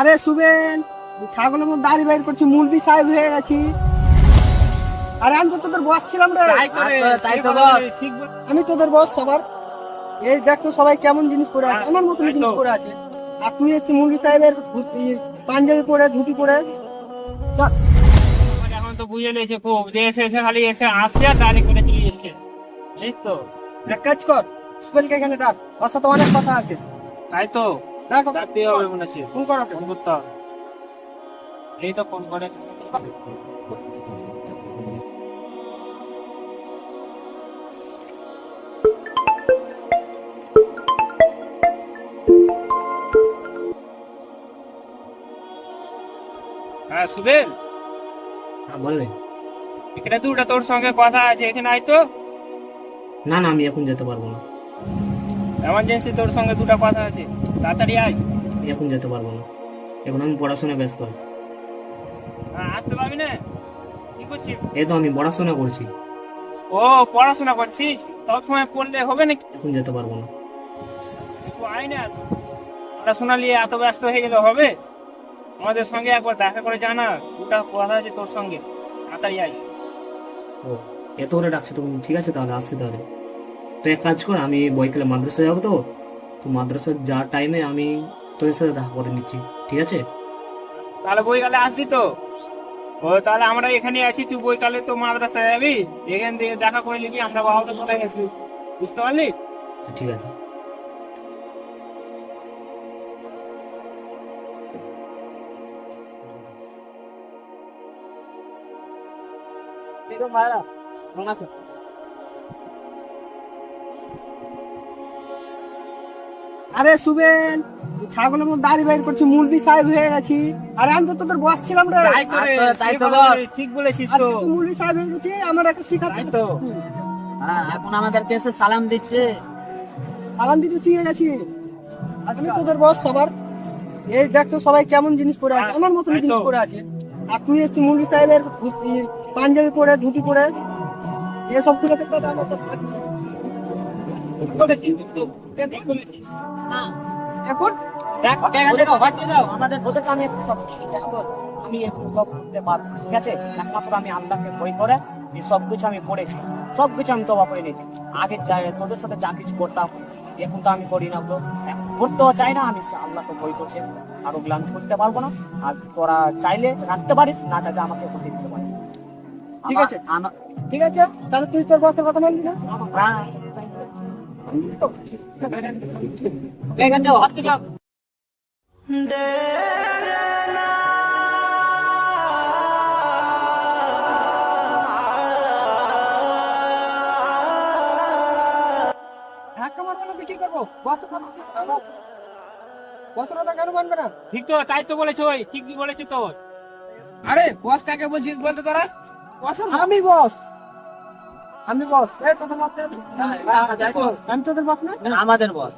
আরে শুভেন, ছাগলের মধ্যে দাড়ি বাইর করছি, মুলবি সাহেব হয়ে গেছি। আরে আমি তো তোদের বস ছিলাম রে। তাই তো বস। আমি তোদের বস সবার। এই দেখ তো সবাই কেমন জিনিস পরে আছে, আমার মতন জিনিস পরে আছে। আর তুই এসছি মুলবি সাহেবের পাঞ্জাবি পরে, ধুতি পরে। চল। এখন তো বুঝে নিয়েছে খুব যে এসে এসে খালি এসে আসছে আর দাঁড়িয়ে করে চলে যাচ্ছে। এই তো এক কাজ কর, সুবেনকে এখানে ডাক, ওর সাথে অনেক কথা আছে। তাই তো ডাক, ডাকতে হবে মনে হচ্ছে। ফোন কর ওকে। ফোন করতে হবে। এই তো ফোন করে। হ্যাঁ সুবেন, হ্যাঁ বললেন। এখানে দুটা তোর সঙ্গে কথা আছে, এখানে আয় তো। না না, আমি এখন যেতে পারবো না। এমার্জেন্সি তোর সঙ্গে দুটা কথা আছে, তাড়াতাড়ি আয়। আমি এখন যেতে পারবো না, এখন আমি পড়াশোনায় ব্যস্ত আছি। হ্যাঁ, আসতে পারবি না? কি করছিস? এই তো আমি পড়াশোনা করছি, ও পড়াশোনা করছিস, সব সময় পড়লে হবে নাকি? এখন যেতে পারবো না। একটু আয় না, পড়াশোনা নিয়ে এত ব্যস্ত হয়ে গেলে হবে? আমাদের সঙ্গে একবার দেখা করে জানা, দুটা কথা আছে তোর সঙ্গে, তাড়াতাড়ি আয়। ও এত করে ডাকছে তখন, ঠিক আছে তাহলে আসছি তাহলে। তো এক কাজ কর, আমি বইকালে মাদ্রাসা যাবো, তো মাদ্রাসা যাওয়ার টাইমে আমি তোদের সাথে দেখা করে নিচ্ছি, ঠিক আছে? তাহলে বইকালে আসবি তো? ও তাহলে আমরা এখানে আছি, তুই বইকালে তো মাদ্রাসায় যাবি, এখান থেকে দেখা করে নিবি, আমরা বাবাটা চলে গেছি, বুঝতে পারলি? আচ্ছা, ঠিক আছে। ভাইরা কেমন আছো? আরে শুভেন, ছাগলের মধ্যে দাড়ি বাইর করছি, মুলবি সাহেব হয়ে গেছি। আরে আমি তো তোদের বস ছিলাম রে। তাই তো বস, ঠিক বলেছিস তো। আজকে তো মুলবি সাহেব হয়ে গেছি, আমার একটা শিখাতে তাই তো। হ্যাঁ, এখন আমাদেরকে এসে সালাম দিচ্ছে। সালাম দিতে শিখে গেছি। আমি তোদের বস সবার। এই দেখ তো সবাই কেমন জিনিস পরে আছে, আমার মতন তাই তো। জিনিস পরে আছে। আর তুই এসছি মুলবি সাহেবের পাঞ্জাবি পরে, ধুতি পরে, এসব তুলে তো আমার সাথে থাকবি। ঠিক বলেছিস। এখন দেখ, ঠিক আছে, বাদ দিয়ে দাও। আমাদের ওদেরকে আমি একটু সব দেখো, আমি একটু সব করতে পারবো না, ঠিক আছে? একমাত্র আমি আল্লাহকে ভয় করে এই সবকিছু আমি পড়েছি, সবকিছু আমি তবা করে নিয়েছি। আগে তোদের সাথে যা কিছু করতাম, এখন তো আমি করি না, তো করতেও চাই না। আমি আল্লাহকে ভয় করছি, আর ওগুলো আমি করতে পারবো না। আর তোরা চাইলে রাখতে পারিস, না চাইলে আমাকে করতে দিতে পারিস। ঠিক আছে, ঠিক আছে, তাহলে তুই তোর বসের কথা বলবি না? এখান থেকে হাত দিলাম। ধাক্কা মারবে না তো কি করবো? বসের কথা শুনবো? বসের কথা কেন মানবে না? ঠিক তো, তাই তো বলেছ, ঠিকই বলেছি তো। আরে বস কাকে বলছিস বলতো তোরা? আমি বস, আমি বস। এই তোদের বস না? আমি তোদের বস না? আমাদের বস।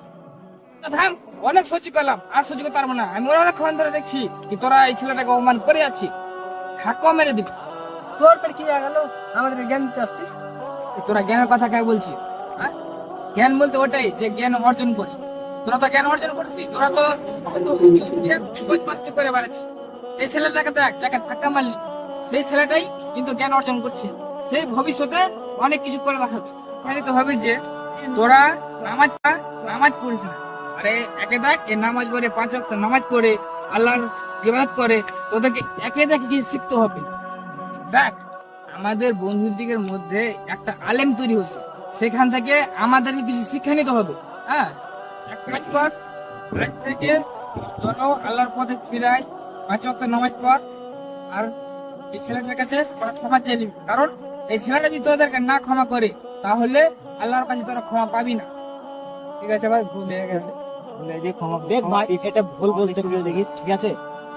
থাম, অনেক সহ্য করলাম, আর সহ্য করতে পারবো না। আমি অনেকক্ষণ ধরে দেখছি কি তোরা এই ছেলেটাকে অপমান করে যাচ্ছি, ধাক্কা মেরে দিবি। তোর পর কি হয়ে গেল? আমাদের জ্ঞান দিতে আসছিস? তোরা জ্ঞানের কথা কে বলছিস? হ্যাঁ? জ্ঞান বলতে ওটাই যে জ্ঞান অর্জন করি। তোরা তো জ্ঞান অর্জন করছিস, তোরা তো বদমাস্তি করে বেড়াচ্ছিস। এই ছেলেটাকে দেখ, যাকে ধাক্কা মারলি, সেই ছেলেটাই কিন্তু জ্ঞান অর্জন করছে। সেই ভবিষ্যতে অনেক কিছু করে দেখাবে। এখানে তো হবে যে তোরা নামাজ পড়িস না, আরে একে দেখ এ নামাজ পড়ে, 5 ওয়াক্ত নামাজ পড়ে, আল্লাহর ইবাদত করে, তোদেরকে একে দেখে কিছু শিখতে হবে। দেখ, আমাদের বন্ধুদিগের মধ্যে একটা আলেম তৈরি হচ্ছে, সেখান থেকে আমাদেরকে কিছু শিক্ষা নিতে হবে। হ্যাঁ, এক কাজ কর, আজ থেকে চলো আল্লাহর পথে ফিরাই, 5 ওয়াক্ত নামাজ পড়, আর এই ছেলেটার কাছে তোরা ক্ষমা চেয়ে নিবি। কারণ এই ছেলেটা যদি তোদেরকে না ক্ষমা করে, তাহলে আল্লাহর কাছে তোরা ক্ষমা পাবি না। ঠিক আছে ভাই, ভুল হয়ে গেছে। দেখ ভাই, এটা ভুল বলতে গেলে দেখিস, ঠিক আছে?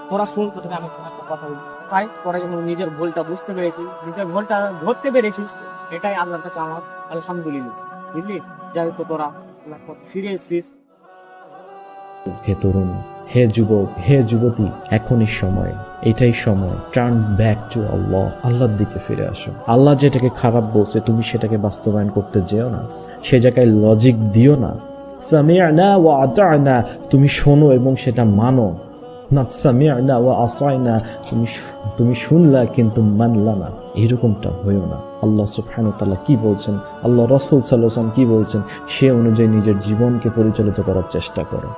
তোরা শুন, তোকে আমি একটা কথা বলি ভাই। তোরা যখন নিজের ভুলটা বুঝতে পেরেছিস, নিজের ভুলটা ধরতে পেরেছিস, এটাই আল্লাহর কাছে আমার আলহামদুলিল্লাহ, বুঝলি? যাই তো তোরা আল্লাহর পথে ফিরে এসেছিস। হে তরুণ, হে যুবক, হে যুবতী, এখনই সময়, এটাই সময়। টার্ন ব্যাক টু আল্লাহ, আল্লাহর দিকে ফিরে আসো। আল্লাহ যেটাকে খারাপ বলছে, তুমি সেটাকে বাস্তবায়ন করতে যেও না, সে জায়গায় লজিক দিও না। সামি'না ওয়া আতা'না, তুমি শোনো এবং সেটা মানো। না সামি'না ওয়া আসাইনা, তুমি শুনলা কিন্তু মানলা না, এরকমটা হইও না। আল্লাহ সুবহানাহু ওয়া তাআলা কি বলছেন, আল্লাহ রাসূল সাল্লাল্লাহু আলাইহি ওয়াসাল্লাম কি বলছেন, সে অনুযায়ী নিজের জীবনকে পরিচালিত করার চেষ্টা করো।